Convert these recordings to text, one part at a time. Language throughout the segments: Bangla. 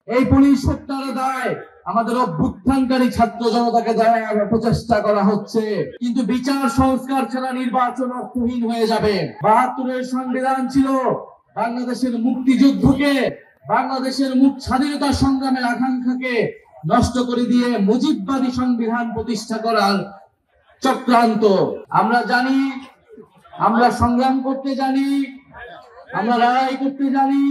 এই পুলিশ হত্যার দায় আমাদের অভ্যুত্থানকারী ছাত্র জনতাকে দেওয়ার প্রচেষ্টা করা হচ্ছে, কিন্তু বিচার সংস্কার ছাড়া নির্বাচন অর্থহীন হয়ে যাবে। ৭২-এর সংবিধান ছিল বাংলাদেশের মুক্তিযুদ্ধকে, বাংলাদেশের স্বাধীনতা সংগ্রামের আকাঙ্ক্ষাকে নষ্ট করে দিয়ে মুজিববাদী সংবিধান প্রতিষ্ঠা করার চক্রান্ত। আমরা জানি, আমরা সংগ্রাম করতে জানি, আমরা লড়াই করতে জানি,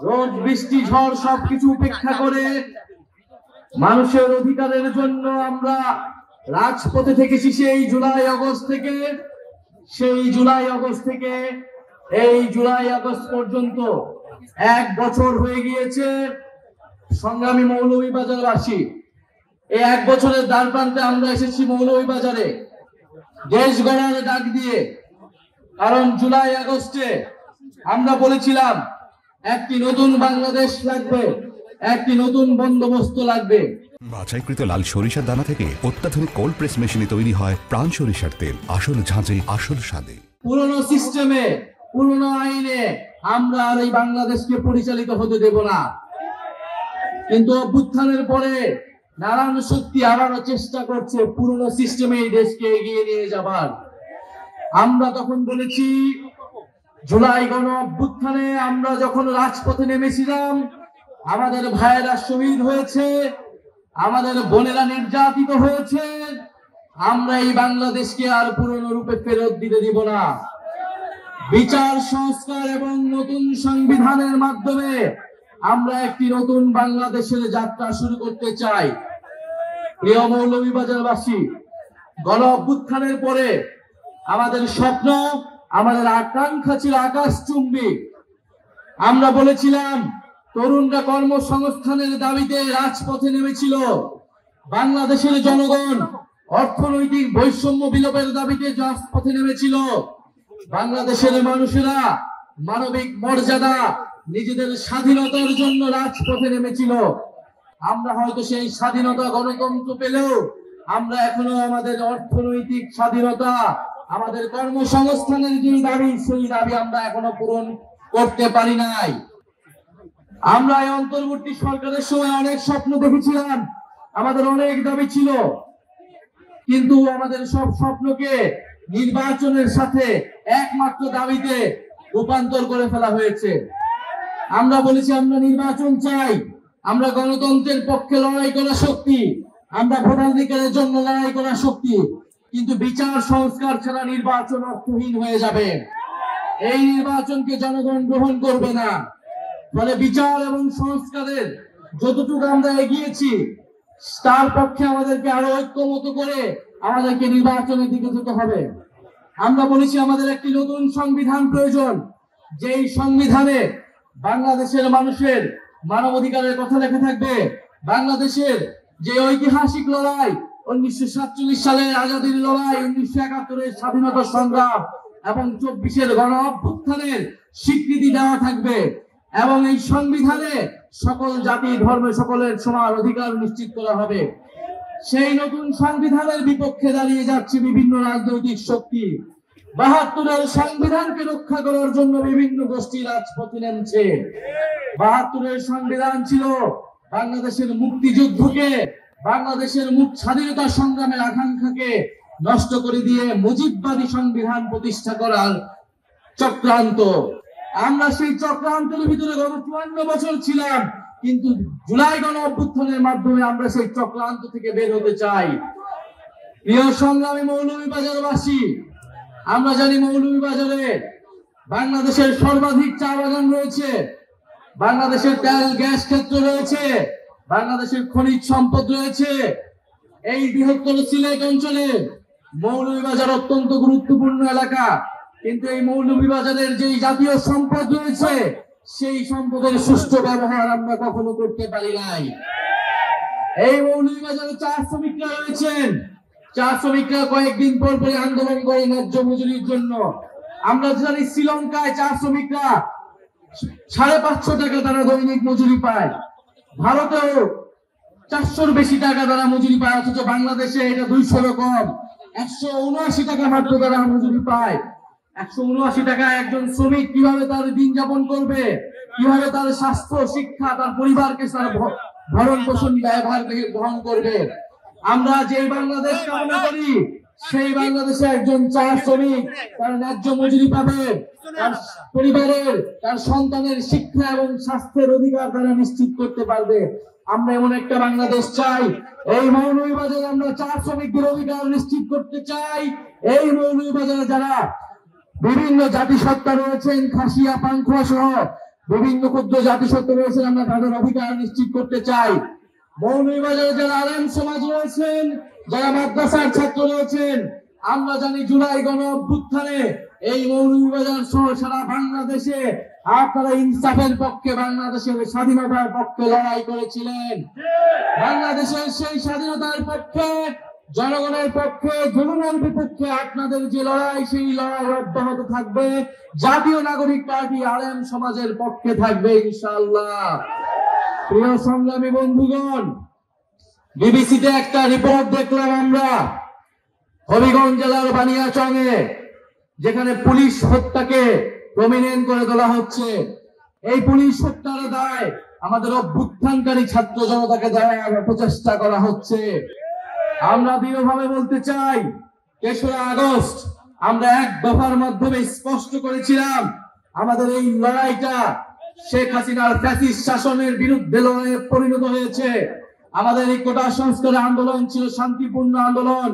রোদ বৃষ্টি ঝড় সবকিছু উপেক্ষা করে মানুষের অধিকারের জন্য আমরা রাজপথে থেকেছি। সেই জুলাই আগস্ট পর্যন্ত 1 বছর হয়ে গিয়েছে। সংগ্রামী মৌলভীবাজারবাসী, এই 1 বছরের দ্বার প্রান্তে আমরা এসেছি মৌলভীবাজারে দেশ গড়ার ডাক দিয়ে। কারণ জুলাই আগস্টে আমরা বলেছিলাম একটি নতুন বাংলাদেশ লাগবে, একটি নতুন বন্দোবস্ত লাগবে। বাছাইকৃত লাল সরিষার দানা থেকে অত্যাধুনিক কোল্ড প্রেস মেশিনে তৈরি হয় প্রাণ সরিষার তেল, আসল ঝাঁঝে আসল স্বাদে। পুরনো সিস্টেমে, পুরনো আইনে আমরা আর এই বাংলাদেশকে পরিচালিত হতে দেব না। কিন্তু অভ্যুত্থানের পরে নানান শক্তি আবারও চেষ্টা করছে পুরনো সিস্টেমে এই দেশকে এগিয়ে নিয়ে যাবার। আমরা তখন বলেছি, জুলাই গণ অভ্যুত্থানে আমরা যখন রাজপথে নেমেছিলাম, আমাদের ভাইয়েরা শহীদ হয়েছে, আমাদের বোনেরা নির্যাতিত হয়েছে। আমরা এই বাংলাদেশকে আর পুরনো রূপে ফেরত দিতে দিব না। বিচার সংস্কার এবং নতুন সংবিধানের মাধ্যমে আমরা একটি নতুন বাংলাদেশের যাত্রা শুরু করতে চাই। প্রিয় মৌলভীবাজারবাসী, গণ অভ্যুত্থানের পরে আমাদের স্বপ্ন, আমাদের আকাঙ্ক্ষা ছিল আকাশচুম্বী। আমরা বলেছিলাম তরুণরা কর্মসংস্থানের দাবিতে রাজপথে নেমেছিল, বাংলাদেশের জনগণ অর্থনৈতিক বৈষম্য বিলোপের দাবিতে রাজপথে নেমেছিল, বাংলাদেশের মানুষেরা মানবিক মর্যাদা, নিজেদের স্বাধীনতার জন্য রাজপথে নেমেছিল। আমরা হয়তো সেই স্বাধীনতা গণতন্ত্র পেলেও আমরা এখনো আমাদের অর্থনৈতিক স্বাধীনতা, আমাদের কর্মসংস্থানের যে দাবি, সেই দাবি আমরা এখনো পূরণ করতে পারি নাই। আমরা এই অন্তর্বর্তী সরকারের সময় অনেক স্বপ্ন দেখেছিলাম, আমাদের অনেক দাবি ছিল, কিন্তু আমাদের সব স্বপ্নকে নির্বাচনের সাথে একমাত্র দাবিতে রূপান্তর করে ফেলা হয়েছে। আমরা বলেছি আমরা নির্বাচন চাই, আমরা গণতন্ত্রের পক্ষে লড়াই করা শক্তি, আমরা ভোটাধিকারের জন্য লড়াই করা শক্তি, কিন্তু বিচার সংস্কার ছাড়া নির্বাচন অর্থহীন হয়ে যাবে। এই নির্বাচনকে জনগণ গ্রহণ করবে না। ফলে বিচার এবং সংস্কারের যতটুকু আমরা এগিয়েছি, তার পক্ষে আমাদেরকে আরো ঐক্যমত করে আমাদেরকে নির্বাচনের দিকে যেতে হবে। আমরা বলেছি আমাদের একটি নতুন সংবিধান প্রয়োজন, যেই সংবিধানে বাংলাদেশের মানুষের মানবাধিকারের কথা লেখা থাকবে, বাংলাদেশের যে ঐতিহাসিক লড়াই, 1947 সালের আজাদীর লড়াই, 1971-এর স্বাধীনতা সংগ্রাম এবং 24-এর গণ অভ্যুত্থানের স্বীকৃতি দেওয়া থাকবে, এবং এই সংবিধানে সকল জাতি ধর্ম সকলের সমান অধিকার নিশ্চিত করা হবে। সেই নতুন সংবিধানের বিপক্ষে দাঁড়িয়ে যাচ্ছে বিভিন্ন রাজনৈতিক শক্তি। ৭২-এর সংবিধানকে রক্ষা করার জন্য বিভিন্ন গোষ্ঠী রাজপথে নেমেছে। ৭২-এর সংবিধান ছিল বাংলাদেশের মুক্তিযুদ্ধকে, বাংলাদেশের স্বাধীনতা সংগ্রামের আকাঙ্ক্ষাকে নষ্ট করে দিয়ে মুজিববাদী সংবিধান প্রতিষ্ঠা করার চক্রান্ত। আমরা সেই চক্রান্তের ভিতরে গত ৫৪ বছর ছিলাম, কিন্তু জুলাই গণ অভ্যুত্থানের মাধ্যমে আমরা সেই চক্রান্ত থেকে বের হতে চাই। প্রিয় সংগ্রামী মৌলভীবাজারবাসী, আমরা জানি মৌলভীবাজারে বাংলাদেশের সর্বাধিক চা বাগান রয়েছে, বাংলাদেশের তেল গ্যাস ক্ষেত্র রয়েছে, বাংলাদেশের খনিজ সম্পদ রয়েছে। এই বৃহত্তর সিলেট অঞ্চলে মৌলভীবাজার অত্যন্ত গুরুত্বপূর্ণ এলাকা, কিন্তু এই মৌলভীবাজারের যে জাতীয় সম্পদ রয়েছে, সেই সম্পদের সুষ্ঠু ব্যবহার আমরা কখনো করতে পারি নাই। এই মৌলভীবাজারে চা শ্রমিকরা রয়েছেন, চা শ্রমিকরা কয়েকদিন পর পরে আন্দোলন করে ন্যায্য মজুরির জন্য। আমরা জানি শ্রীলঙ্কায় চা শ্রমিকরা ৫৫০ টাকা তারা দৈনিক মজুরি পায়, ভারতেও ৪০০-র বেশি টাকা তারা মজুরি পায়, অথচ বাংলাদেশে এটা ২০০ কম, ১৭৯ টাকা মাত্র তারা মজুরি পায়। ১৭৯ টাকা একজন শ্রমিক কিভাবে তার দিন যাপন করবে? কিভাবে তার স্বাস্থ্য, শিক্ষা, তার পরিবারকে তার ভরণ পোষণ ব্যবহার গ্রহণ করবে। আমরা যে বাংলাদেশ কামনা করি সেই বাংলাদেশে একজন চা শ্রমিক তার ন্যায্য মজুরি পাবে, তার পরিবারের, তার সন্তানের শিক্ষা এবং স্বাস্থ্যের অধিকার তারা নিশ্চিত করতে পারবে। আমরা এমন একটা বাংলাদেশ চাই। এই মৌলভীবাজারে আমরা চা শ্রমিকদের অধিকার নিশ্চিত করতে চাই। এই মৌলভীবাজারে যারা বিভিন্ন জাতিসত্তা রয়েছেন, খাসিয়া, পাংখুয়া সহ বিভিন্ন ক্ষুদ্র জাতিসত্তা রয়েছেন, আমরা তাদের অধিকার নিশ্চিত করতে চাই। মৌলভীবাজারে যারা আলেম সমাজ রয়েছেন, যারা মাদ্রাসার ছাত্র রয়েছেন, আমরা জানি জুলাই গণ অভ্যুত্থানে এই মৌলভীবাজার সহ সারা বাংলাদেশে আপনারা ইনসাফের পক্ষে, বাংলাদেশের স্বাধীনতার পক্ষে লড়াই করেছিলেন। বাংলাদেশের সেই স্বাধীনতার পক্ষে, জনগণের পক্ষে, জনগণের বিপক্ষে আপনাদের যে লড়াই, সেই লড়াই অব্যাহত থাকবে। জাতীয় নাগরিক পার্টি আলেম সমাজের পক্ষে থাকবে ইনশাআল্লাহ। প্রিয় সংগ্রামী বন্ধুগণ, বিবিসিতে একটা রিপোর্ট দেখলাম আমরা হবিগঞ্জ জেলার বানিয়াচংয়ে, যেখানে পুলিশ হত্যাকে প্রমিনেন্ট করে তোলা হচ্ছে। এই পুলিশ হত্যার দায় আমাদের অভ্যুত্থানকারী ছাত্র জনতাকে দেওয়ার প্রচেষ্টা করা হচ্ছে। আমরা দৃঢ়ভাবে বলতে চাই, ৩রা আগস্ট আমরা এক দফার মাধ্যমে স্পষ্ট করেছিলাম আমাদের এই লড়াইটা শেখ হাসিনার ফ্যাসিস্ট শাসনের বিরুদ্ধে লড়াইয়ে পরিণত হয়েছে। আমাদের এই কোটা সংস্কার আন্দোলন ছিল শান্তিপূর্ণ আন্দোলন।